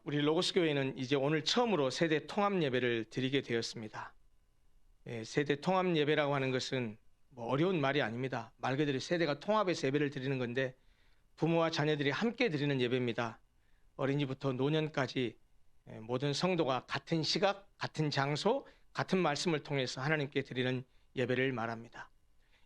우리 로고스 교회는 이제 오늘 처음으로 세대 통합 예배를 드리게 되었습니다. 세대 통합 예배라고 하는 것은 뭐 어려운 말이 아닙니다. 말 그대로 세대가 통합해서 예배를 드리는 건데 부모와 자녀들이 함께 드리는 예배입니다. 어린이부터 노년까지 모든 성도가 같은 시각, 같은 장소, 같은 말씀을 통해서 하나님께 드리는 예배를 말합니다.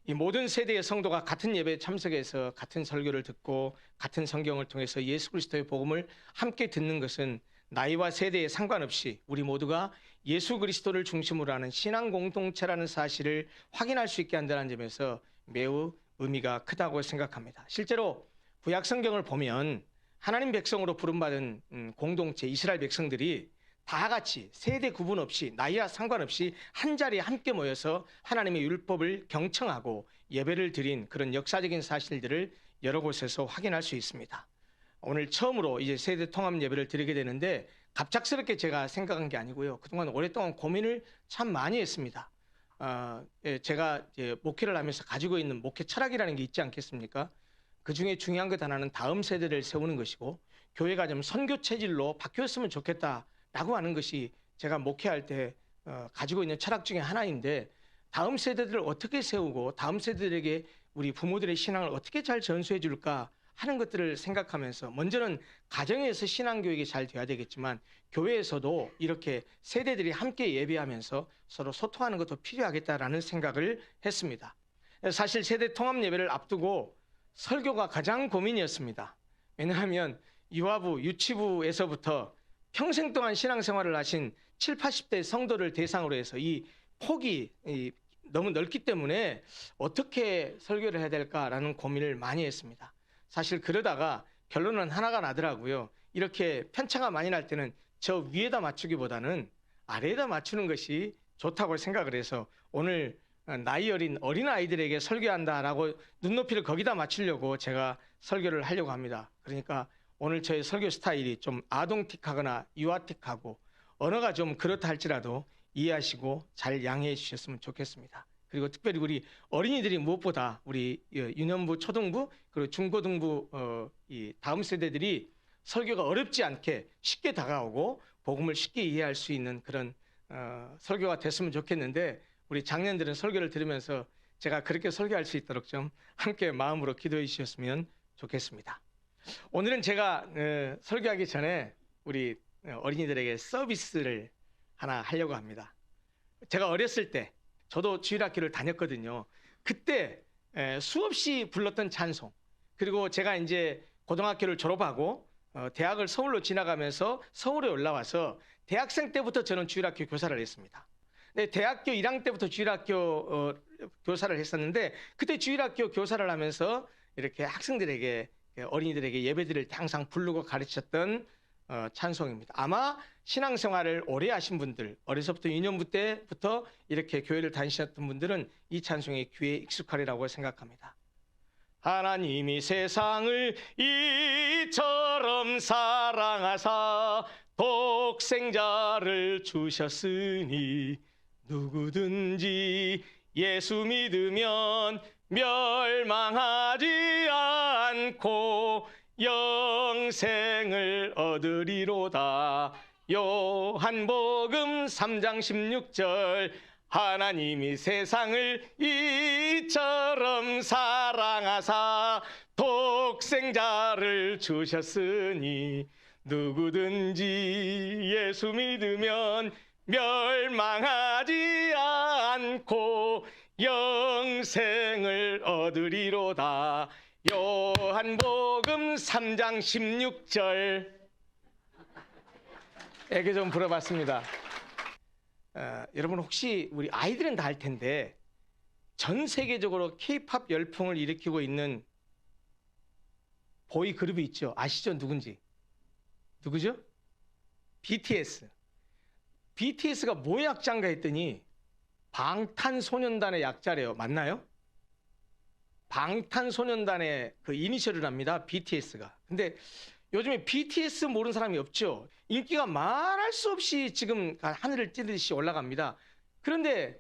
이 모든 세대의 성도가 같은 예배에 참석해서 같은 설교를 듣고 같은 성경을 통해서 예수 그리스도의 복음을 함께 듣는 것은 나이와 세대에 상관없이 우리 모두가 예수 그리스도를 중심으로 하는 신앙 공동체라는 사실을 확인할 수 있게 한다는 점에서 매우 의미가 크다고 생각합니다. 실제로 구약 성경을 보면 하나님 백성으로 부름받은 공동체 이스라엘 백성들이 다 같이 세대 구분 없이 나이와 상관없이 한 자리에 함께 모여서 하나님의 율법을 경청하고 예배를 드린 그런 역사적인 사실들을 여러 곳에서 확인할 수 있습니다. 오늘 처음으로 이제 세대 통합 예배를 드리게 되는데 갑작스럽게 제가 생각한 게 아니고요. 그동안 오랫동안 고민을 참 많이 했습니다. 제가 이제 목회를 하면서 가지고 있는 목회 철학이라는 게 있지 않겠습니까? 그 중에 중요한 것 하나는 다음 세대를 세우는 것이고 교회가 좀 선교 체질로 바뀌었으면 좋겠다라고 하는 것이 제가 목회할 때 가지고 있는 철학 중에 하나인데 다음 세대들을 어떻게 세우고 다음 세대들에게 우리 부모들의 신앙을 어떻게 잘 전수해 줄까 하는 것들을 생각하면서 먼저는 가정에서 신앙교육이 잘 돼야 되겠지만 교회에서도 이렇게 세대들이 함께 예배하면서 서로 소통하는 것도 필요하겠다라는 생각을 했습니다. 사실 세대 통합 예배를 앞두고 설교가 가장 고민이었습니다. 왜냐하면 유아부, 유치부에서부터 평생 동안 신앙생활을 하신 7, 80대 성도를 대상으로 해서 이 폭이 너무 넓기 때문에 어떻게 설교를 해야 될까라는 고민을 많이 했습니다. 사실 그러다가 결론은 하나가 나더라고요. 이렇게 편차가 많이 날 때는 저 위에다 맞추기보다는 아래에다 맞추는 것이 좋다고 생각을 해서 오늘 나이 어린 아이들에게 설교한다라고 눈높이를 거기다 맞추려고 제가 설교를 하려고 합니다. 그러니까 오늘 저의 설교 스타일이 좀 아동틱하거나 유아틱하고 언어가 좀 그렇다 할지라도 이해하시고 잘 양해해 주셨으면 좋겠습니다. 그리고 특별히 우리 어린이들이 무엇보다 우리 유년부, 초등부 그리고 중고등부 이 다음 세대들이 설교가 어렵지 않게 쉽게 다가오고 복음을 쉽게 이해할 수 있는 그런 설교가 됐으면 좋겠는데 우리 장년들은 설교를 들으면서 제가 그렇게 설교할 수 있도록 좀 함께 마음으로 기도해 주셨으면 좋겠습니다. 오늘은 제가 설교하기 전에 우리 어린이들에게 서비스를 하나 하려고 합니다. 제가 어렸을 때 저도 주일학교를 다녔거든요. 그때 수없이 불렀던 찬송 그리고 제가 이제 고등학교를 졸업하고 대학을 서울로 지나가면서 서울에 올라와서 대학생 때부터 저는 주일학교 교사를 했습니다. 네, 대학교 1학년 때부터 주일학교 교사를 했었는데 그때 주일학교 교사를 하면서 이렇게 학생들에게 어린이들에게 예배드릴 때 항상 부르고 가르쳤던 찬송입니다. 아마 신앙생활을 오래 하신 분들 어려서부터 유년부 때부터 이렇게 교회를 다니셨던 분들은 이 찬송의 귀에 익숙하리라고 생각합니다. 하나님이 세상을 이처럼 사랑하사 독생자를 주셨으니 누구든지 예수 믿으면 멸망하지 않고 영생을 얻으리로다. 요한복음 3장 16절 하나님이 세상을 이처럼 사랑하사 독생자를 주셨으니 누구든지 예수 믿으면 멸망하지 않고 영생을 얻으리로다. 요한복음 3장 16절 애교 좀 부려봤습니다. 여러분 혹시 우리 아이들은 다 알 텐데 전 세계적으로 K-팝 열풍을 일으키고 있는 보이 그룹이 있죠. 아시죠? 누군지? 누구죠? BTS. BTS가 뭐의 약자인가 했더니 방탄소년단의 약자래요. 맞나요? 방탄소년단의 그 이니셜을 합니다. BTS가. 근데 요즘에 BTS 모르는 사람이 없죠. 인기가 말할 수 없이 지금 하늘을 찌르듯이 올라갑니다. 그런데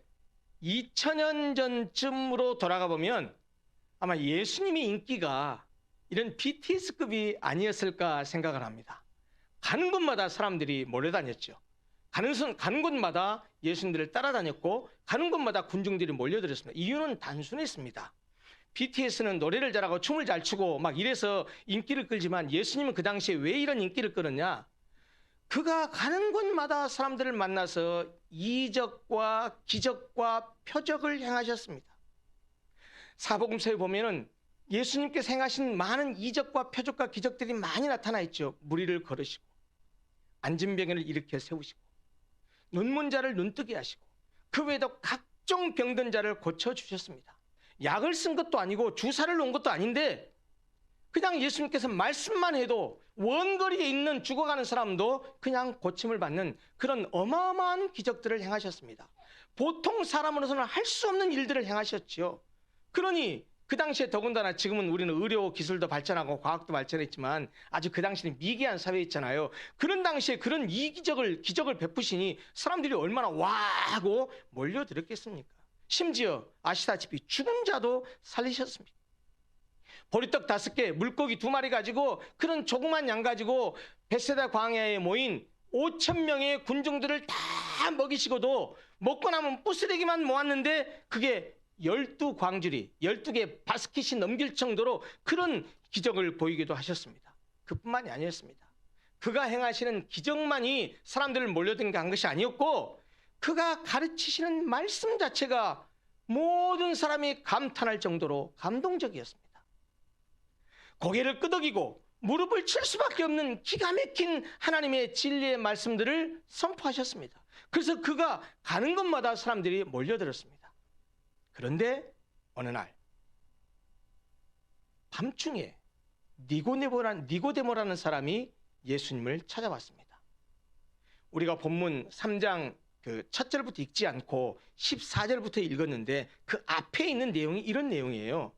2000년 전쯤으로 돌아가 보면 아마 예수님의 인기가 이런 BTS급이 아니었을까 생각을 합니다. 가는 곳마다 사람들이 몰려다녔죠. 가는 곳마다 예수님들을 따라다녔고 가는 곳마다 군중들이 몰려들었습니다. 이유는 단순했습니다. BTS는 노래를 잘하고 춤을 잘 추고 막 이래서 인기를 끌지만 예수님은 그 당시에 왜 이런 인기를 끌었냐? 그가 가는 곳마다 사람들을 만나서 이적과 기적과 표적을 행하셨습니다. 사복음서에 보면은 예수님께서 행하신 많은 이적과 표적과 기적들이 많이 나타나 있죠. 무리를 걸으시고 앉은 병을 일으켜 세우시고 눈먼 자를 눈뜨게 하시고 그 외에도 각종 병든 자를 고쳐주셨습니다. 약을 쓴 것도 아니고 주사를 놓은 것도 아닌데 그냥 예수님께서 말씀만 해도 원거리에 있는 죽어가는 사람도 그냥 고침을 받는 그런 어마어마한 기적들을 행하셨습니다. 보통 사람으로서는 할 수 없는 일들을 행하셨지요. 그러니 그 당시에 더군다나 지금은 우리는 의료 기술도 발전하고 과학도 발전했지만 아주 그 당시는 미개한 사회였잖아요. 그런 당시에 그런 기적을 베푸시니 사람들이 얼마나 와 하고 몰려들었겠습니까? 심지어 아시다시피 죽은 자도 살리셨습니다. 보리떡 5개, 물고기 2마리 가지고 그런 조그만 양 가지고 벳세다 광야에 모인 5,000명의 군중들을 다 먹이시고도 먹고 나면 부스러기만 모았는데 그게 12광주리, 12개 바스켓이 넘길 정도로 그런 기적을 보이기도 하셨습니다. 그뿐만이 아니었습니다. 그가 행하시는 기적만이 사람들을 몰려들게 한 것이 아니었고 그가 가르치시는 말씀 자체가 모든 사람이 감탄할 정도로 감동적이었습니다. 고개를 끄덕이고 무릎을 칠 수밖에 없는 기가 막힌 하나님의 진리의 말씀들을 선포하셨습니다. 그래서 그가 가는 곳마다 사람들이 몰려들었습니다. 그런데 어느 날 밤중에 니고데모라는 사람이 예수님을 찾아왔습니다. 우리가 본문 3장 그 첫 절부터 읽지 않고 14절부터 읽었는데 그 앞에 있는 내용이 이런 내용이에요.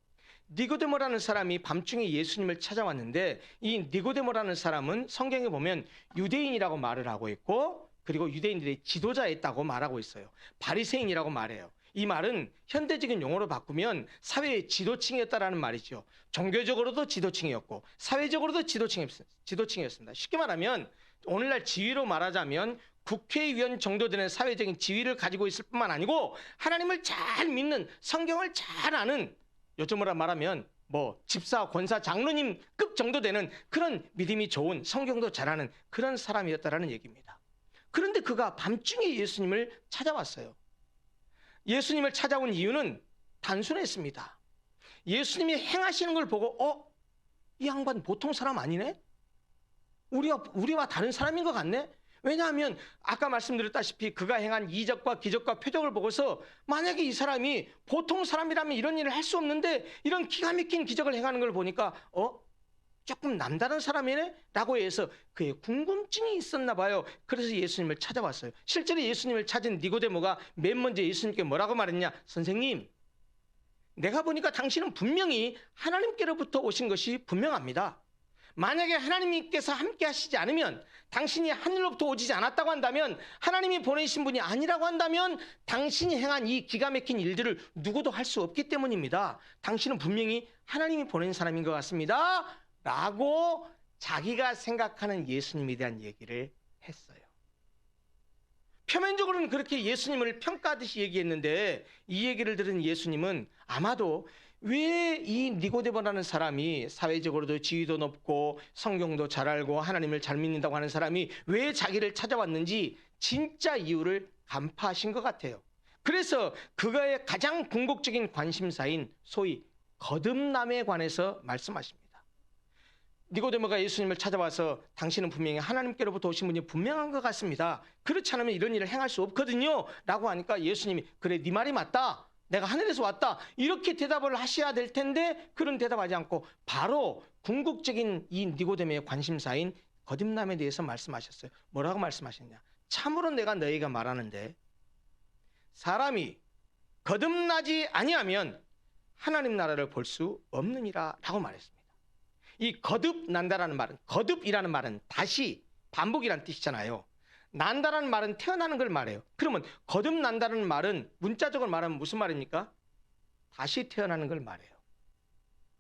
니고데모라는 사람이 밤중에 예수님을 찾아왔는데 이 니고데모라는 사람은 성경에 보면 유대인이라고 말을 하고 있고 그리고 유대인들의 지도자였다고 말하고 있어요. 바리새인이라고 말해요. 이 말은 현대적인 용어로 바꾸면 사회의 지도층이었다라는 말이죠. 종교적으로도 지도층이었고 사회적으로도 지도층이었습니다. 쉽게 말하면 오늘날 지위로 말하자면 국회의원 정도 되는 사회적인 지위를 가지고 있을 뿐만 아니고 하나님을 잘 믿는 성경을 잘 아는 요즘으로 말하면 뭐 집사, 권사, 장로님급 정도 되는 그런 믿음이 좋은 성경도 잘하는 그런 사람이었다라는 얘기입니다. 그런데 그가 밤중에 예수님을 찾아왔어요. 예수님을 찾아온 이유는 단순했습니다. 예수님이 행하시는 걸 보고 이 양반 보통 사람 아니네? 우리와 다른 사람인 것 같네? 왜냐하면 아까 말씀드렸다시피 그가 행한 이적과 기적과 표적을 보고서 만약에 이 사람이 보통 사람이라면 이런 일을 할 수 없는데 이런 기가 막힌 기적을 행하는 걸 보니까 조금 남다른 사람이네? 라고 해서 그의 궁금증이 있었나 봐요. 그래서 예수님을 찾아왔어요. 실제로 예수님을 찾은 니고데모가 맨 먼저 예수님께 뭐라고 말했냐? 선생님, 내가 보니까 당신은 분명히 하나님께로부터 오신 것이 분명합니다. 만약에 하나님께서 함께 하시지 않으면 당신이 하늘로부터 오지 않았다고 한다면 하나님이 보내신 분이 아니라고 한다면 당신이 행한 이 기가 막힌 일들을 누구도 할 수 없기 때문입니다. 당신은 분명히 하나님이 보낸 사람인 것 같습니다. 라고 자기가 생각하는 예수님에 대한 얘기를 했어요. 표면적으로는 그렇게 예수님을 평가하듯이 얘기했는데 이 얘기를 들은 예수님은 아마도 왜 이 니고데모라는 사람이 사회적으로도 지위도 높고 성경도 잘 알고 하나님을 잘 믿는다고 하는 사람이 왜 자기를 찾아왔는지 진짜 이유를 간파하신 것 같아요. 그래서 그가의 가장 궁극적인 관심사인 소위 거듭남에 관해서 말씀하십니다. 니고데모가 예수님을 찾아와서 당신은 분명히 하나님께로부터 오신 분이 분명한 것 같습니다. 그렇지 않으면 이런 일을 행할 수 없거든요. 라고 하니까 예수님이 그래 네 말이 맞다. 내가 하늘에서 왔다. 이렇게 대답을 하셔야 될 텐데 그런 대답하지 않고 바로 궁극적인 이 니고데모의 관심사인 거듭남에 대해서 말씀하셨어요. 뭐라고 말씀하셨냐? 참으로 내가 너희가 말하는데 사람이 거듭나지 아니하면 하나님 나라를 볼 수 없느니라 라고 말했습니다. 이 거듭난다라는 말은 거듭이라는 말은 다시 반복이라는 뜻이잖아요. 난다라는 말은 태어나는 걸 말해요. 그러면 거듭난다는 말은 문자적으로 말하면 무슨 말입니까? 다시 태어나는 걸 말해요.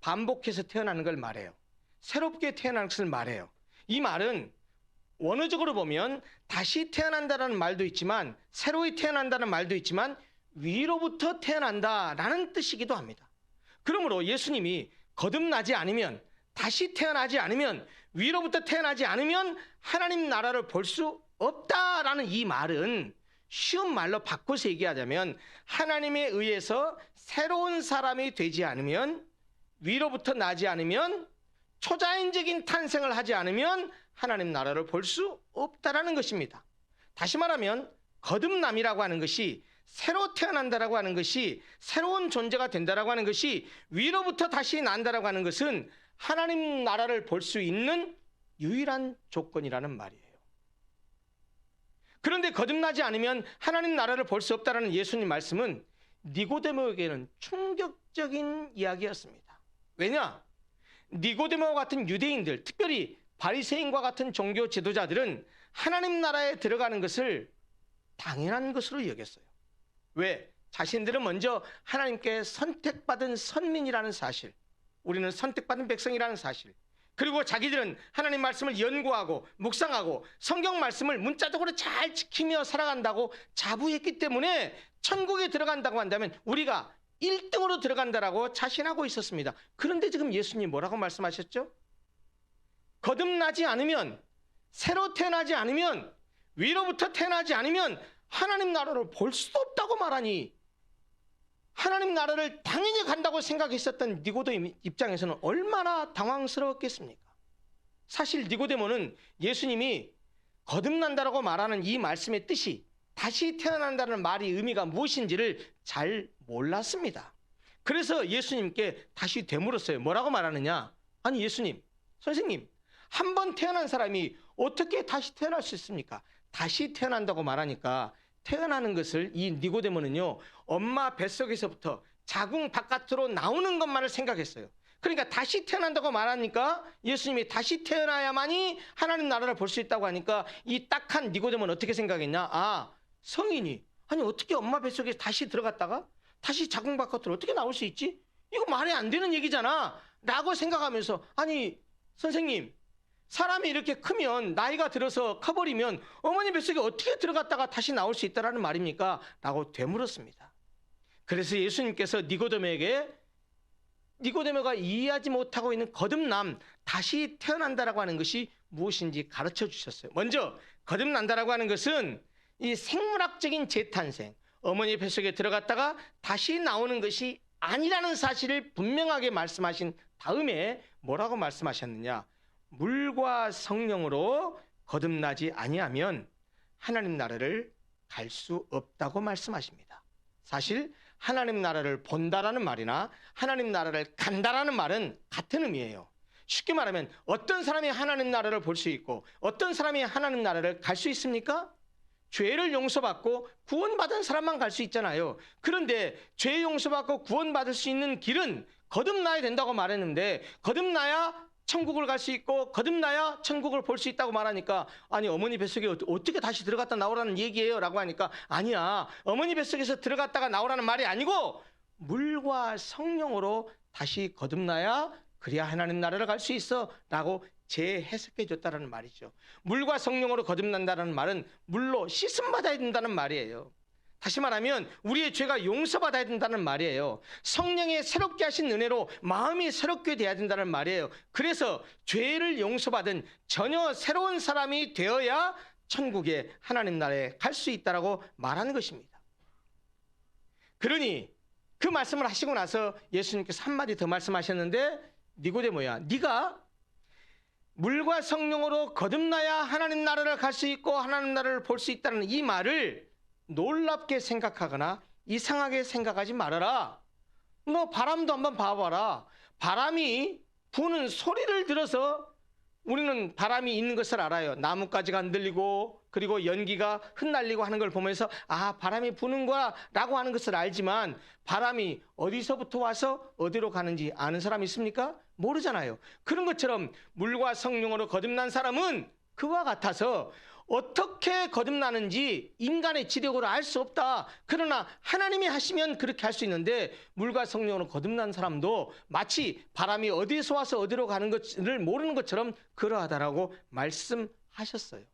반복해서 태어나는 걸 말해요. 새롭게 태어나는 것을 말해요. 이 말은 원어적으로 보면 다시 태어난다라는 말도 있지만 새로이 태어난다는 말도 있지만 위로부터 태어난다라는 뜻이기도 합니다. 그러므로 예수님이 거듭나지 않으면, 다시 태어나지 않으면, 위로부터 태어나지 않으면 하나님 나라를 볼 수 없다라는 이 말은 쉬운 말로 바꿔서 얘기하자면 하나님에 의해서 새로운 사람이 되지 않으면, 위로부터 나지 않으면, 초자연적인 탄생을 하지 않으면 하나님 나라를 볼 수 없다라는 것입니다. 다시 말하면 거듭남이라고 하는 것이, 새로 태어난다라고 하는 것이, 새로운 존재가 된다라고 하는 것이, 위로부터 다시 난다라고 하는 것은 하나님 나라를 볼 수 있는 유일한 조건이라는 말이에요. 그런데 거듭나지 않으면 하나님 나라를 볼 수 없다라는 예수님 말씀은 니고데모에게는 충격적인 이야기였습니다. 왜냐? 니고데모와 같은 유대인들, 특별히 바리새인과 같은 종교 지도자들은 하나님 나라에 들어가는 것을 당연한 것으로 여겼어요. 왜? 자신들은 먼저 하나님께 선택받은 선민이라는 사실, 우리는 선택받은 백성이라는 사실, 그리고 자기들은 하나님 말씀을 연구하고 묵상하고 성경 말씀을 문자적으로 잘 지키며 살아간다고 자부했기 때문에 천국에 들어간다고 한다면 우리가 1등으로 들어간다라고 자신하고 있었습니다. 그런데 지금 예수님 뭐라고 말씀하셨죠? 거듭나지 않으면, 새로 태어나지 않으면, 위로부터 태어나지 않으면 하나님 나라를 볼 수도 없다고 말하니, 하나님 나라를 당연히 간다고 생각했었던 니고데모 입장에서는 얼마나 당황스러웠겠습니까? 사실 니고데모는 예수님이 거듭난다라고 말하는 이 말씀의 뜻이, 다시 태어난다는 말이 의미가 무엇인지를 잘 몰랐습니다. 그래서 예수님께 다시 되물었어요. 뭐라고 말하느냐? 아니 예수님, 선생님, 한 번 태어난 사람이 어떻게 다시 태어날 수 있습니까? 다시 태어난다고 말하니까 태어나는 것을 이 니고데모는요, 엄마 뱃속에서부터 자궁 바깥으로 나오는 것만을 생각했어요. 그러니까 다시 태어난다고 말하니까, 예수님이 다시 태어나야만이 하나님 나라를 볼 수 있다고 하니까 이 딱한 니고데모는 어떻게 생각했냐? 아, 성인이 아니 어떻게 엄마 뱃속에 다시 들어갔다가 다시 자궁 바깥으로 어떻게 나올 수 있지? 이거 말이 안 되는 얘기잖아 라고 생각하면서, 아니 선생님, 사람이 이렇게 크면, 나이가 들어서 커버리면 어머니 뱃속에 어떻게 들어갔다가 다시 나올 수 있다라는 말입니까? 라고 되물었습니다. 그래서 예수님께서 니고데모에게, 니고데모가 이해하지 못하고 있는 거듭남, 다시 태어난다라고 하는 것이 무엇인지 가르쳐 주셨어요. 먼저 거듭난다라고 하는 것은 이 생물학적인 재탄생, 어머니 뱃속에 들어갔다가 다시 나오는 것이 아니라는 사실을 분명하게 말씀하신 다음에 뭐라고 말씀하셨느냐? 물과 성령으로 거듭나지 아니하면 하나님 나라를 갈 수 없다고 말씀하십니다. 사실 하나님 나라를 본다라는 말이나 하나님 나라를 간다라는 말은 같은 의미예요. 쉽게 말하면 어떤 사람이 하나님 나라를 볼 수 있고 어떤 사람이 하나님 나라를 갈 수 있습니까? 죄를 용서받고 구원받은 사람만 갈 수 있잖아요. 그런데 죄 용서받고 구원받을 수 있는 길은 거듭나야 된다고 말했는데, 거듭나야 천국을 갈 수 있고 거듭나야 천국을 볼 수 있다고 말하니까, 아니 어머니 뱃속에 어떻게 다시 들어갔다 나오라는 얘기예요? 라고 하니까, 아니야, 어머니 뱃속에서 들어갔다가 나오라는 말이 아니고 물과 성령으로 다시 거듭나야 그래야 하나님 나라를 갈 수 있어 라고 재해석해 줬다는 말이죠. 물과 성령으로 거듭난다는 말은 물로 씻음 받아야 된다는 말이에요. 다시 말하면 우리의 죄가 용서받아야 된다는 말이에요. 성령의 새롭게 하신 은혜로 마음이 새롭게 돼야 된다는 말이에요. 그래서 죄를 용서받은 전혀 새로운 사람이 되어야 천국에 하나님 나라에 갈 수 있다라고 말하는 것입니다. 그러니 그 말씀을 하시고 나서 예수님께서 한마디 더 말씀하셨는데, 니고데모야, 네가 물과 성령으로 거듭나야 하나님 나라를 갈 수 있고 하나님 나라를 볼 수 있다는 이 말을 놀랍게 생각하거나 이상하게 생각하지 말아라. 너 바람도 한번 봐봐라. 바람이 부는 소리를 들어서 우리는 바람이 있는 것을 알아요. 나뭇가지가 흔들리고 그리고 연기가 흩날리고 하는 걸 보면서 아, 바람이 부는 거야 라고 하는 것을 알지만, 바람이 어디서부터 와서 어디로 가는지 아는 사람 있습니까? 모르잖아요. 그런 것처럼 물과 성령으로 거듭난 사람은 그와 같아서 어떻게 거듭나는지 인간의 지력으로 알 수 없다. 그러나 하나님이 하시면 그렇게 할 수 있는데, 물과 성령으로 거듭난 사람도 마치 바람이 어디서 와서 어디로 가는 것을 모르는 것처럼 그러하다라고 말씀하셨습니다. 하셨어요.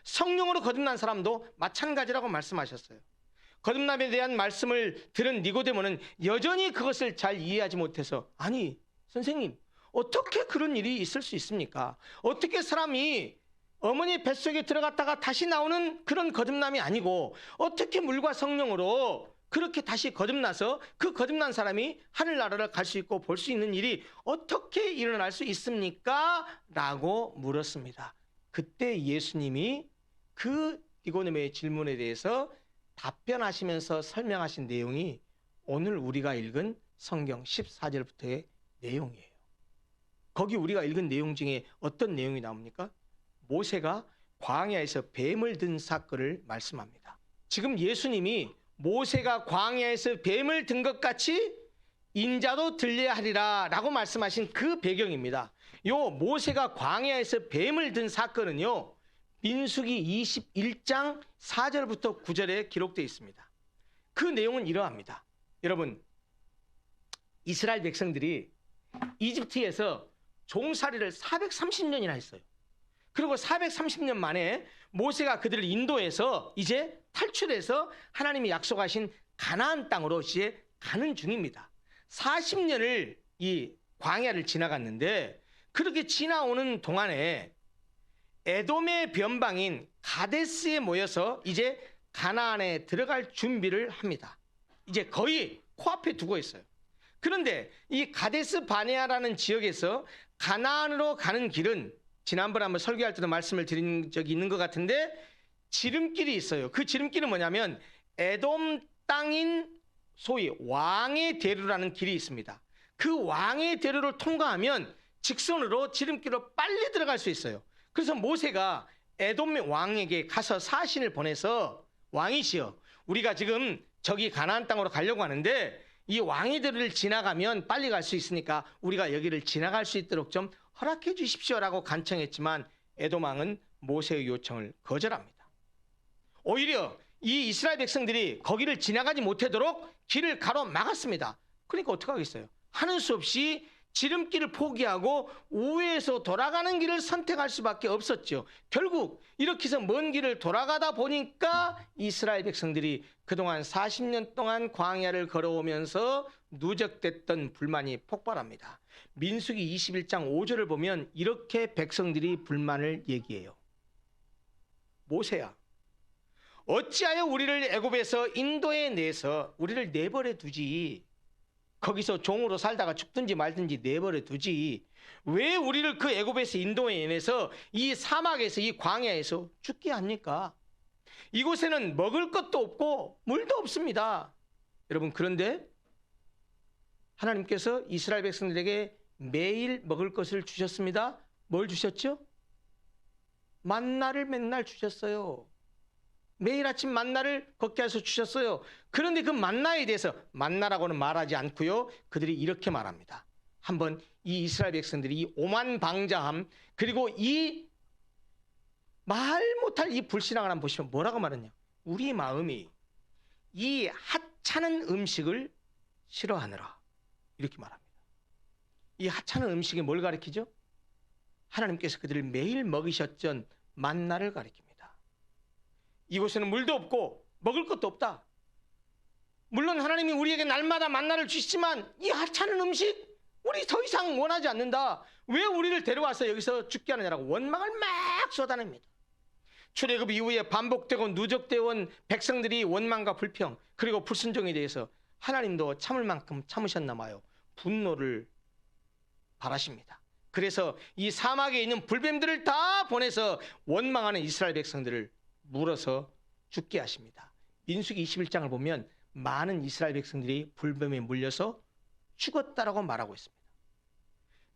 성령으로 거듭난 사람도 마찬가지라고 말씀하셨어요. 거듭남에 대한 말씀을 들은 니고데모는 여전히 그것을 잘 이해하지 못해서, 아니 선생님, 어떻게 그런 일이 있을 수 있습니까? 어떻게 사람이 어머니 뱃속에 들어갔다가 다시 나오는 그런 거듭남이 아니고 어떻게 물과 성령으로 그렇게 다시 거듭나서 그 거듭난 사람이 하늘나라를 갈 수 있고 볼 수 있는 일이 어떻게 일어날 수 있습니까? 라고 물었습니다. 그때 예수님이 그 니고데모의 질문에 대해서 답변하시면서 설명하신 내용이 오늘 우리가 읽은 성경 14절부터의 내용이에요. 거기 우리가 읽은 내용 중에 어떤 내용이 나옵니까? 모세가 광야에서 뱀을 든 사건을 말씀합니다. 지금 예수님이 모세가 광야에서 뱀을 든 것 같이 인자도 들려야 하리라 라고 말씀하신 그 배경입니다. 요 모세가 광야에서 뱀을 든 사건은요, 민수기 21장 4절부터 9절에 기록되어 있습니다. 그 내용은 이러합니다. 여러분, 이스라엘 백성들이 이집트에서 종살이를 430년이나 했어요. 그리고 430년 만에 모세가 그들을 인도해서 이제 탈출해서 하나님이 약속하신 가나안 땅으로 이제 가는 중입니다. 40년을 이 광야를 지나갔는데 그렇게 지나오는 동안에 에돔의 변방인 가데스에 모여서 이제 가나안에 들어갈 준비를 합니다. 이제 거의 코앞에 두고 있어요. 그런데 이 가데스 바네아라는 지역에서 가나안으로 가는 길은 지난번에 한번 설교할 때도 말씀을 드린 적이 있는 것 같은데 지름길이 있어요. 그 지름길은 뭐냐면 에돔 땅인 소위 왕의 대로라는 길이 있습니다. 그 왕의 대로를 통과하면 직선으로 지름길로 빨리 들어갈 수 있어요. 그래서 모세가 에돔 왕에게 가서 사신을 보내서, 왕이시여, 우리가 지금 저기 가나안 땅으로 가려고 하는데 이 왕의 대로를 지나가면 빨리 갈 수 있으니까 우리가 여기를 지나갈 수 있도록 좀 허락해 주십시오라고 간청했지만 에돔 왕은 모세의 요청을 거절합니다. 오히려 이 이스라엘 백성들이 거기를 지나가지 못하도록 길을 가로막았습니다. 그러니까 어떡하겠어요? 하는 수 없이 지름길을 포기하고 우회해서 돌아가는 길을 선택할 수밖에 없었죠. 결국 이렇게 해서 먼 길을 돌아가다 보니까 이스라엘 백성들이 그동안 40년 동안 광야를 걸어오면서 누적됐던 불만이 폭발합니다. 민수기 21장 5절을 보면 이렇게 백성들이 불만을 얘기해요. 모세야, 어찌하여 우리를 애굽에서 인도에 내서 우리를 내버려 두지? 거기서 종으로 살다가 죽든지 말든지 내버려 두지. 왜 우리를 그 애굽에서 인도에 내서 이 사막에서 이 광야에서 죽게 합니까? 이곳에는 먹을 것도 없고 물도 없습니다. 여러분, 그런데 하나님께서 이스라엘 백성들에게 매일 먹을 것을 주셨습니다. 뭘 주셨죠? 만나를 맨날 주셨어요. 매일 아침 만나를 걷게 해서 주셨어요. 그런데 그 만나에 대해서 만나라고는 말하지 않고요, 그들이 이렇게 말합니다. 한번 이 이스라엘 백성들이 이 오만방자함, 그리고 이 말 못할 이 불신앙을 한번 보시면 뭐라고 말하냐? 우리 마음이 이 하찮은 음식을 싫어하느라, 이렇게 말합니다. 이 하찮은 음식이 뭘 가리키죠? 하나님께서 그들을 매일 먹이셨던 만나를 가리킵니다. 이곳에는 물도 없고 먹을 것도 없다. 물론 하나님이 우리에게 날마다 만나를 주시지만 이 하찮은 음식 우리 더 이상 원하지 않는다. 왜 우리를 데려와서 여기서 죽게 하느냐라고 원망을 막 쏟아냅니다. 출애굽 이후에 반복되고 누적되어 온 백성들이 원망과 불평, 그리고 불순종에 대해서 하나님도 참을 만큼 참으셨나 봐요. 분노를 발하십니다. 그래서 이 사막에 있는 불뱀들을 다 보내서 원망하는 이스라엘 백성들을 물어서 죽게 하십니다. 민수기 21장을 보면 많은 이스라엘 백성들이 불뱀에 물려서 죽었다라고 말하고 있습니다.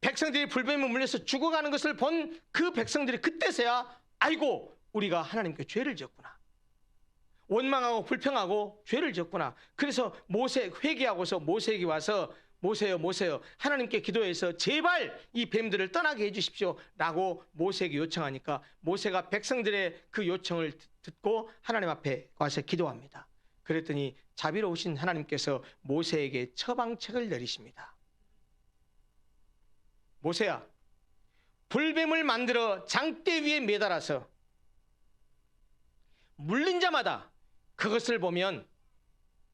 백성들이 불뱀에 물려서 죽어가는 것을 본 그 백성들이 그때서야 아이고, 우리가 하나님께 죄를 지었구나. 원망하고 불평하고 죄를 지었구나. 그래서 모세 회개하고서 모세에게 와서 모세요, 모세요, 하나님께 기도해서 제발 이 뱀들을 떠나게 해주십시오 라고 모세에게 요청하니까 모세가 백성들의 그 요청을 듣고 하나님 앞에 와서 기도합니다. 그랬더니 자비로우신 하나님께서 모세에게 처방책을 내리십니다. 모세야, 불뱀을 만들어 장대 위에 매달아서 물린 자마다 그것을 보면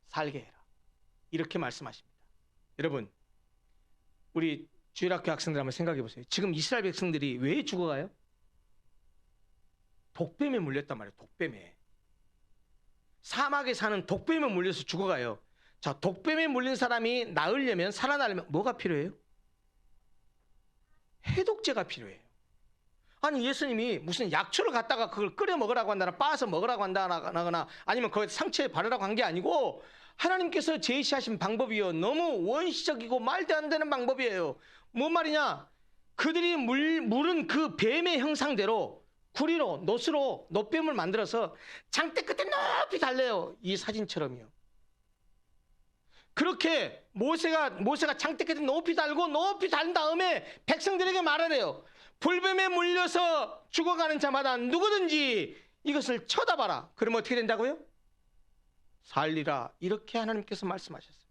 살게 해라. 이렇게 말씀하십니다. 여러분, 우리 주일학교 학생들 한번 생각해 보세요. 지금 이스라엘 백성들이 왜 죽어가요? 독뱀에 물렸단 말이에요. 독뱀에. 사막에 사는 독뱀에 물려서 죽어가요. 자, 독뱀에 물린 사람이 나으려면, 살아나려면 뭐가 필요해요? 해독제가 필요해요. 아니, 예수님이 무슨 약초를 갖다가 그걸 끓여 먹으라고 한다나 빻아서 먹으라고 한다거나 아니면 그 상처에 바르라고 한 게 아니고 하나님께서 제시하신 방법이요. 너무 원시적이고 말도 안 되는 방법이에요. 뭔 말이냐? 그들이 물은 그 뱀의 형상대로 구리로, 놋으로 놋뱀을 만들어서 장대 끝에 높이 달래요. 이 사진처럼요. 그렇게 모세가 장대 끝에 높이 달은 다음에 백성들에게 말하래요. 불뱀에 물려서 죽어가는 자마다 누구든지 이것을 쳐다봐라. 그러면 어떻게 된다고요? 살리라. 이렇게 하나님께서 말씀하셨어요.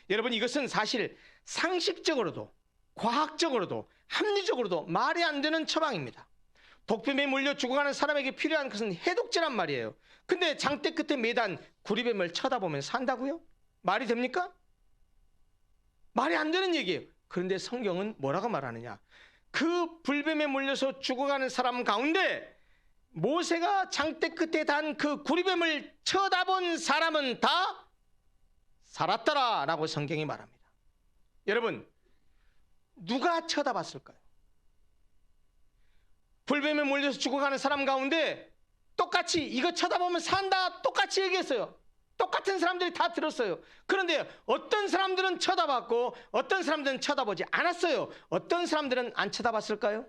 여러분, 이것은 사실 상식적으로도 과학적으로도 합리적으로도 말이 안 되는 처방입니다. 독뱀에 물려 죽어가는 사람에게 필요한 것은 해독제란 말이에요. 근데 장대 끝에 매단 구리뱀을 쳐다보면 산다고요? 말이 됩니까? 말이 안 되는 얘기예요. 그런데 성경은 뭐라고 말하느냐? 그 불뱀에 물려서 죽어가는 사람 가운데 모세가 장대 끝에 단 그 구리뱀을 쳐다본 사람은 다 살았더라 라고 성경이 말합니다. 여러분, 누가 쳐다봤을까요? 불뱀에 물려서 죽어가는 사람 가운데 똑같이 이거 쳐다보면 산다 똑같이 얘기했어요. 똑같은 사람들이 다 들었어요. 그런데 어떤 사람들은 쳐다봤고 어떤 사람들은 쳐다보지 않았어요. 어떤 사람들은 안 쳐다봤을까요?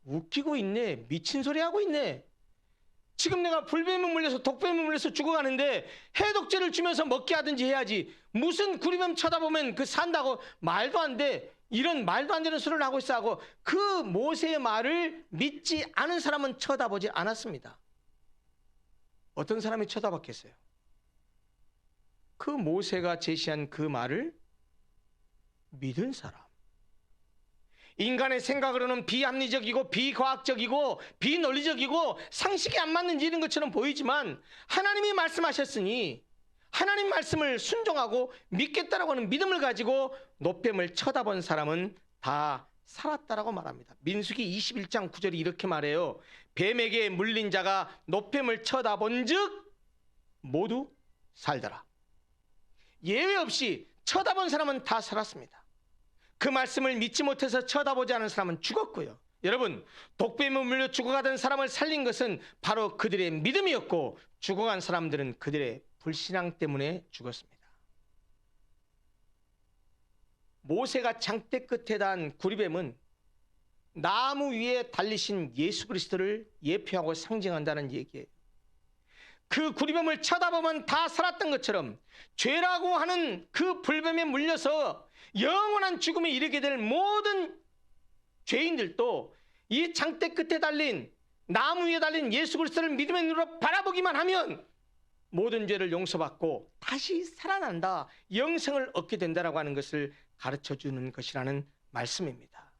웃기고 있네. 미친 소리 하고 있네. 지금 내가 불뱀에 물려서 독뱀에 물려서 죽어가는데 해독제를 주면서 먹게 하든지 해야지. 무슨 구리뱀 쳐다보면 그 산다고 말도 안 돼. 이런 말도 안 되는 소리를 하고 있어 하고 그 모세의 말을 믿지 않은 사람은 쳐다보지 않았습니다. 어떤 사람이 쳐다봤겠어요? 그 모세가 제시한 그 말을 믿은 사람. 인간의 생각으로는 비합리적이고 비과학적이고 비논리적이고 상식이 안 맞는 일인 것처럼 보이지만 하나님이 말씀하셨으니 하나님 말씀을 순종하고 믿겠다라고 하는 믿음을 가지고 놋뱀을 쳐다본 사람은 다 살았다라고 말합니다. 민수기 21장 9절이 이렇게 말해요. 뱀에게 물린 자가 놋뱀을 쳐다본 즉 모두 살더라. 예외 없이 쳐다본 사람은 다 살았습니다. 그 말씀을 믿지 못해서 쳐다보지 않은 사람은 죽었고요. 여러분, 독뱀에 물려 죽어가던 사람을 살린 것은 바로 그들의 믿음이었고 죽어간 사람들은 그들의 불신앙 때문에 죽었습니다. 모세가 장대 끝에 단 구리뱀은 나무 위에 달리신 예수 그리스도를 예표하고 상징한다는 얘기예요. 그 구리뱀을 쳐다보면 다 살았던 것처럼 죄라고 하는 그 불뱀에 물려서 영원한 죽음에 이르게 될 모든 죄인들도 이 장대 끝에 달린 나무 위에 달린 예수 그리스도를 믿음의 눈으로 바라보기만 하면 모든 죄를 용서받고 다시 살아난다, 영생을 얻게 된다라고 하는 것을 가르쳐주는 것이라는 말씀입니다.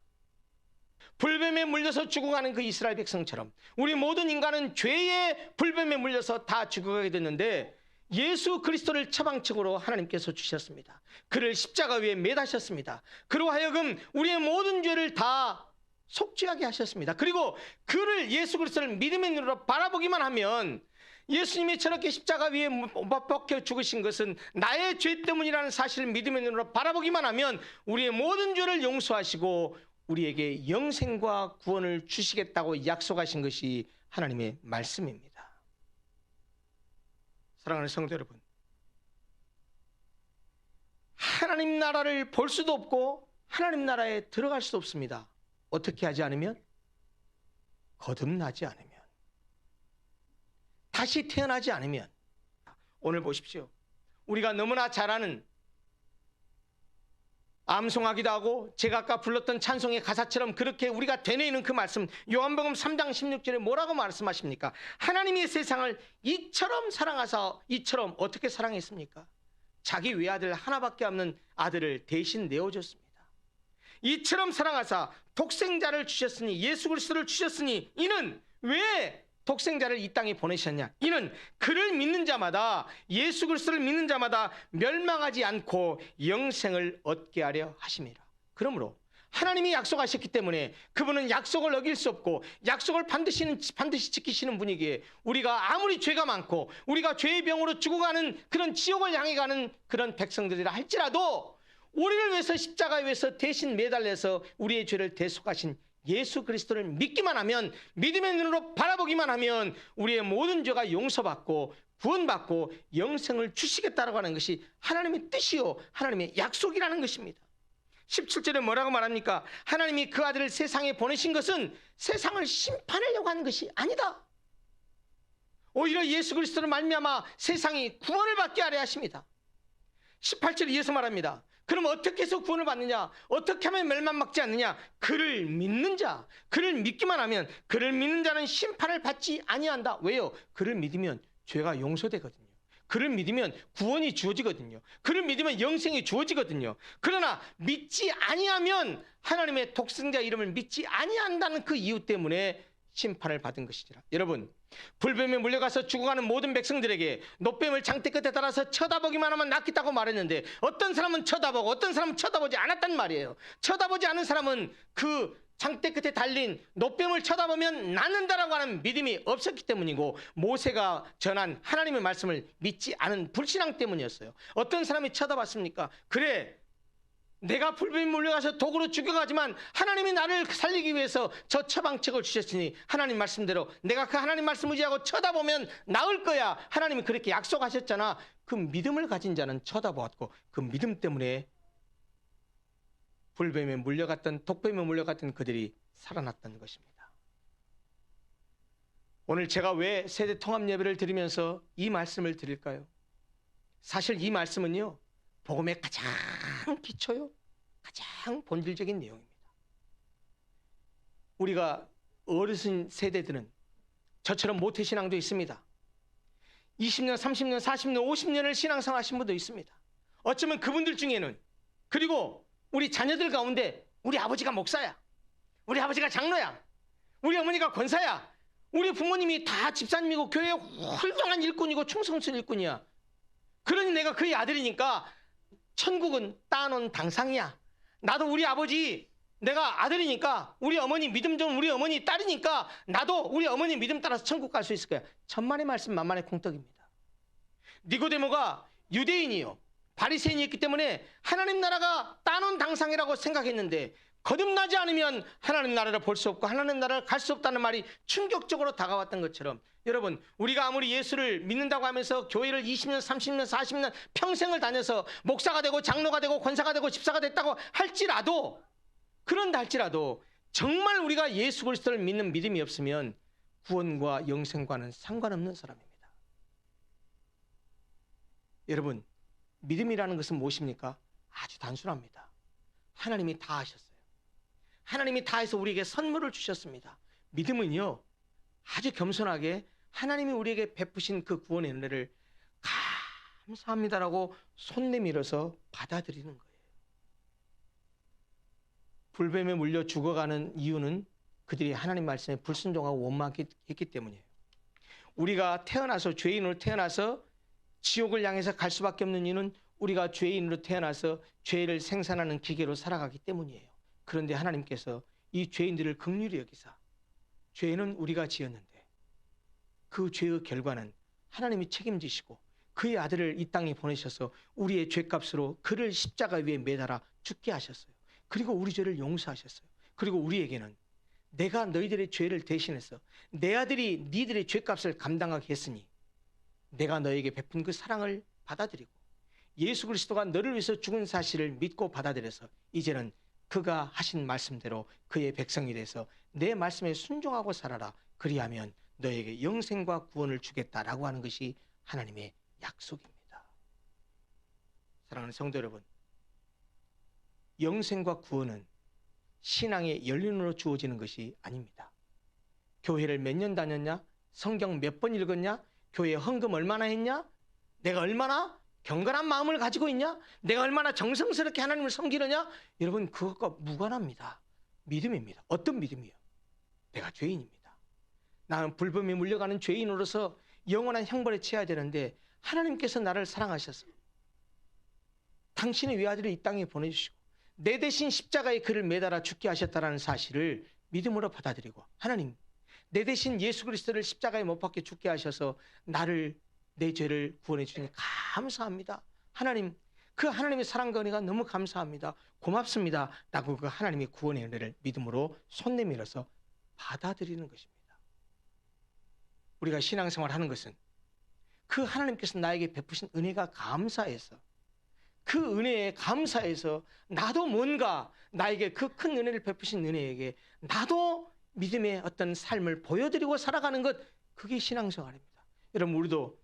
불뱀에 물려서 죽어가는 그 이스라엘 백성처럼 우리 모든 인간은 죄의 불뱀에 물려서 다 죽어가게 됐는데 예수 그리스도를 처방책으로 하나님께서 주셨습니다. 그를 십자가 위에 매다셨습니다. 그로 하여금 우리의 모든 죄를 다 속죄하게 하셨습니다. 그리고 그를 예수 그리스도를 믿음의 눈으로 바라보기만 하면 예수님이 저렇게 십자가 위에 못 박혀 죽으신 것은 나의 죄 때문이라는 사실을 믿음의 눈으로 바라보기만 하면 우리의 모든 죄를 용서하시고 우리에게 영생과 구원을 주시겠다고 약속하신 것이 하나님의 말씀입니다. 사랑하는 성도 여러분, 하나님 나라를 볼 수도 없고 하나님 나라에 들어갈 수도 없습니다. 어떻게 하지 않으면? 거듭나지 않으면, 다시 태어나지 않으면. 오늘 보십시오. 우리가 너무나 잘 아는 암송하기도 하고 제가 아까 불렀던 찬송의 가사처럼 그렇게 우리가 되뇌이는 그 말씀, 요한복음 3장 16절에 뭐라고 말씀하십니까? 하나님이 세상을 이처럼 사랑하사, 이처럼 어떻게 사랑했습니까? 자기 외아들 하나밖에 없는 아들을 대신 내어줬습니다. 이처럼 사랑하사 독생자를 주셨으니, 예수 그리스도를 주셨으니, 이는 왜 독생자를 이 땅에 보내셨냐? 이는 그를 믿는 자마다, 예수 그리스도를 믿는 자마다 멸망하지 않고 영생을 얻게 하려 하심이라. 그러므로 하나님이 약속하셨기 때문에 그분은 약속을 어길 수 없고 약속을 반드시 지키시는 분이기에 우리가 아무리 죄가 많고 우리가 죄의 병으로 죽어가는 그런 지옥을 향해 가는 그런 백성들이라 할지라도 우리를 위해서 십자가에 위해서 대신 매달려서 우리의 죄를 대속하신 예수 그리스도를 믿기만 하면, 믿음의 눈으로 바라보기만 하면 우리의 모든 죄가 용서받고 구원받고 영생을 주시겠다라고 하는 것이 하나님의 뜻이요 하나님의 약속이라는 것입니다. 17절에 뭐라고 말합니까? 하나님이 그 아들을 세상에 보내신 것은 세상을 심판하려고 하는 것이 아니다. 오히려 예수 그리스도를 말미암아 세상이 구원을 받게 하려 하십니다. 18절에 이어서 말합니다. 그럼 어떻게 해서 구원을 받느냐? 어떻게 하면 멸망받지 않느냐? 그를 믿는 자, 그를 믿기만 하면, 그를 믿는 자는 심판을 받지 아니한다. 왜요? 그를 믿으면 죄가 용서되거든요. 그를 믿으면 구원이 주어지거든요. 그를 믿으면 영생이 주어지거든요. 그러나 믿지 아니하면 하나님의 독생자 이름을 믿지 아니한다는 그 이유 때문에 심판을 받은 것이니라. 여러분, 불뱀에 물려가서 죽어가는 모든 백성들에게 노뱀을 장대 끝에 달아서 쳐다보기만 하면 낫겠다고 말했는데, 어떤 사람은 쳐다보고 어떤 사람은 쳐다보지 않았단 말이에요. 쳐다보지 않은 사람은 그 장대 끝에 달린 노뱀을 쳐다보면 낫는다라고 하는 믿음이 없었기 때문이고, 모세가 전한 하나님의 말씀을 믿지 않은 불신앙 때문이었어요. 어떤 사람이 쳐다봤습니까? 그래, 내가 불뱀에 물려가서 독으로 죽여가지만 하나님이 나를 살리기 위해서 저 처방책을 주셨으니 하나님 말씀대로 내가 그 하나님 말씀 의지하고 쳐다보면 나을 거야. 하나님이 그렇게 약속하셨잖아. 그 믿음을 가진 자는 쳐다보았고 그 믿음 때문에 불뱀에 물려갔던, 독뱀에 물려갔던 그들이 살아났던 것입니다. 오늘 제가 왜 세대 통합 예배를 드리면서 이 말씀을 드릴까요? 사실 이 말씀은요, 복음의 가장 기초요, 가장 본질적인 내용입니다. 우리가 어르신 세대들은 저처럼 모태신앙도 있습니다. 20년, 30년, 40년, 50년을 신앙생활 하신 분도 있습니다. 어쩌면 그분들 중에는, 그리고 우리 자녀들 가운데 우리 아버지가 목사야, 우리 아버지가 장로야, 우리 어머니가 권사야, 우리 부모님이 다 집사님이고 교회의 훌륭한 일꾼이고 충성스러운 일꾼이야. 그러니 내가 그의 아들이니까 천국은 따놓은 당상이야. 나도 우리 아버지, 내가 아들이니까, 우리 어머니 믿음 좋은 우리 어머니 딸이니까 나도 우리 어머니 믿음 따라서 천국 갈 수 있을 거야. 천만의 말씀 만만의 콩떡입니다. 니고데모가 유대인이요 바리새인이었기 때문에 하나님 나라가 따놓은 당상이라고 생각했는데, 거듭나지 않으면 하나님 나라를 볼 수 없고 하나님 나라를 갈 수 없다는 말이 충격적으로 다가왔던 것처럼, 여러분, 우리가 아무리 예수를 믿는다고 하면서 교회를 20년, 30년, 40년 평생을 다녀서 목사가 되고 장로가 되고 권사가 되고 집사가 됐다고 할지라도, 그런다 할지라도 정말 우리가 예수 그리스도를 믿는 믿음이 없으면 구원과 영생과는 상관없는 사람입니다. 여러분, 믿음이라는 것은 무엇입니까? 아주 단순합니다. 하나님이 다 하셨어요. 하나님이 다 해서 우리에게 선물을 주셨습니다. 믿음은요, 아주 겸손하게 하나님이 우리에게 베푸신 그 구원의 은혜를 감사합니다라고 손 내밀어서 받아들이는 거예요. 불뱀에 물려 죽어가는 이유는 그들이 하나님 말씀에 불순종하고 원망했기 때문이에요. 우리가 태어나서, 죄인으로 태어나서 지옥을 향해서 갈 수밖에 없는 이유는 우리가 죄인으로 태어나서 죄를 생산하는 기계로 살아가기 때문이에요. 그런데 하나님께서 이 죄인들을 긍휼히 여기사, 죄는 우리가 지었는데 그 죄의 결과는 하나님이 책임지시고 그의 아들을 이 땅에 보내셔서 우리의 죄값으로 그를 십자가 위에 매달아 죽게 하셨어요. 그리고 우리 죄를 용서하셨어요. 그리고 우리에게는 내가 너희들의 죄를 대신해서 내 아들이 니들의 죄값을 감당하게 했으니 내가 너에게 베푼 그 사랑을 받아들이고 예수 그리스도가 너를 위해서 죽은 사실을 믿고 받아들여서 이제는 그가 하신 말씀대로 그의 백성이 돼서 내 말씀에 순종하고 살아라. 그리하면 너에게 영생과 구원을 주겠다라고 하는 것이 하나님의 약속입니다. 사랑하는 성도 여러분, 영생과 구원은 신앙의 연륜으로 주어지는 것이 아닙니다. 교회를 몇 년 다녔냐? 성경 몇 번 읽었냐? 교회 헌금 얼마나 했냐? 내가 얼마나 경건한 마음을 가지고 있냐? 내가 얼마나 정성스럽게 하나님을 섬기느냐? 여러분, 그것과 무관합니다. 믿음입니다. 어떤 믿음이요? 내가 죄인입니다. 나는 불법에 물려가는 죄인으로서 영원한 형벌에 처해야 되는데 하나님께서 나를 사랑하셔서 당신의 외아들을 이 땅에 보내주시고 내 대신 십자가에 그를 매달아 죽게 하셨다는 사실을 믿음으로 받아들이고, 하나님, 내 대신 예수 그리스도를 십자가에 못 박혀 죽게 하셔서 나를, 내 죄를 구원해 주시니 감사합니다. 하나님, 그 하나님의 사랑과 은혜가 너무 감사합니다. 고맙습니다. 라고 그 하나님의 구원의 은혜를 믿음으로 손 내밀어서 받아들이는 것입니다. 우리가 신앙생활 하는 것은 그 하나님께서 나에게 베푸신 은혜가 감사해서, 그 은혜에 감사해서 나도 뭔가 나에게 그 큰 은혜를 베푸신 은혜에게 나도 믿음의 어떤 삶을 보여드리고 살아가는 것, 그게 신앙생활입니다. 여러분, 우리도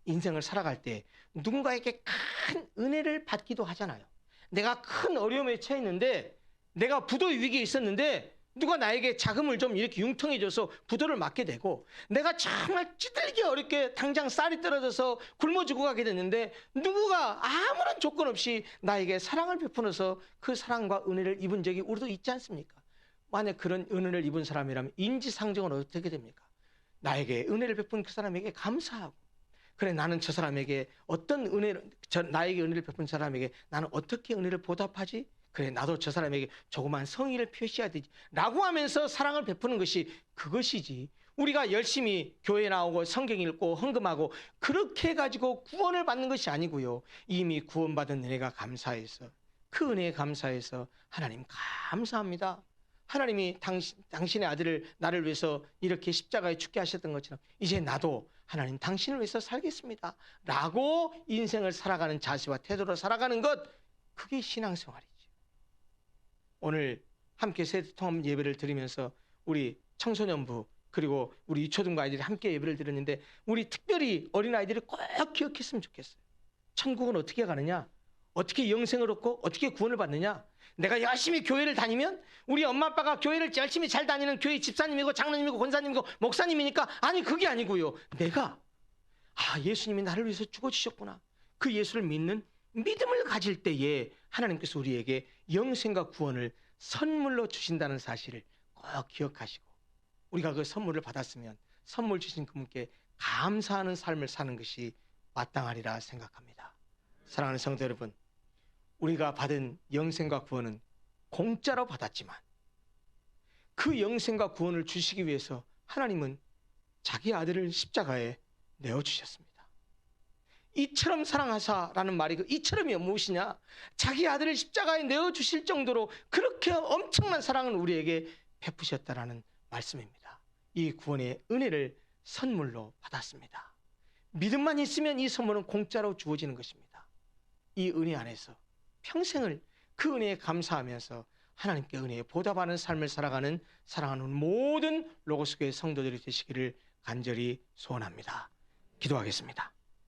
인생을 살아갈 때 누군가에게 큰 은혜를 받기도 하잖아요. 내가 큰 어려움에 처해 있는데, 내가 부도 위기에 있었는데 누가 나에게 자금을 좀 이렇게 융통해줘서 부도를 맞게 되고, 내가 정말 찌들기 어렵게 당장 쌀이 떨어져서 굶어 죽어가게 됐는데 누구가 아무런 조건 없이 나에게 사랑을 베풀어서 그 사랑과 은혜를 입은 적이 우리도 있지 않습니까? 만약 그런 은혜를 입은 사람이라면 인지상정은 어떻게 됩니까? 나에게 은혜를 베푼 그 사람에게 감사하고, 그래, 나는 저 사람에게 어떤 은혜를, 나에게 은혜를 베푼 사람에게 나는 어떻게 은혜를 보답하지? 그래, 나도 저 사람에게 조그만 성의를 표시해야 되지 라고 하면서 사랑을 베푸는 것이 그것이지, 우리가 열심히 교회 나오고 성경 읽고 헌금하고 그렇게 해가지고 구원을 받는 것이 아니고요. 이미 구원받은 은혜가 감사해서, 그 은혜에 감사해서 하나님 감사합니다. 하나님이 당신의 아들을 나를 위해서 이렇게 십자가에 죽게 하셨던 것처럼 이제 나도 하나님 당신을 위해서 살겠습니다 라고 인생을 살아가는 자세와 태도로 살아가는 것, 그게 신앙생활이죠. 오늘 함께 세대통합 예배를 드리면서 우리 청소년부 그리고 우리 유초등부 아이들이 함께 예배를 드렸는데, 우리 특별히 어린아이들이 꼭 기억했으면 좋겠어요. 천국은 어떻게 가느냐, 어떻게 영생을 얻고 어떻게 구원을 받느냐, 내가 열심히 교회를 다니면 우리 엄마 아빠가 교회를 열심히 잘 다니는 교회 집사님이고 장로님이고 권사님이고 목사님이니까, 아니 그게 아니고요. 내가 예수님이 나를 위해서 죽어주셨구나, 그 예수를 믿는 믿음을 가질 때에 하나님께서 우리에게 영생과 구원을 선물로 주신다는 사실을 꼭 기억하시고, 우리가 그 선물을 받았으면 선물 주신 그분께 감사하는 삶을 사는 것이 마땅하리라 생각합니다. 사랑하는 성도 여러분, 우리가 받은 영생과 구원은 공짜로 받았지만 그 영생과 구원을 주시기 위해서 하나님은 자기 아들을 십자가에 내어주셨습니다. 이처럼 사랑하사라는 말이 그 이처럼이 무엇이냐, 자기 아들을 십자가에 내어주실 정도로 그렇게 엄청난 사랑을 우리에게 베푸셨다라는 말씀입니다. 이 구원의 은혜를 선물로 받았습니다. 믿음만 있으면 이 선물은 공짜로 주어지는 것입니다. 이 은혜 안에서 평생을 그 은혜에 감사하면서 하나님께 은혜에 보답하는 삶을 살아가는 사랑하는 모든 로고스교회 성도들이 되시기를 간절히 소원합니다. 기도하겠습니다.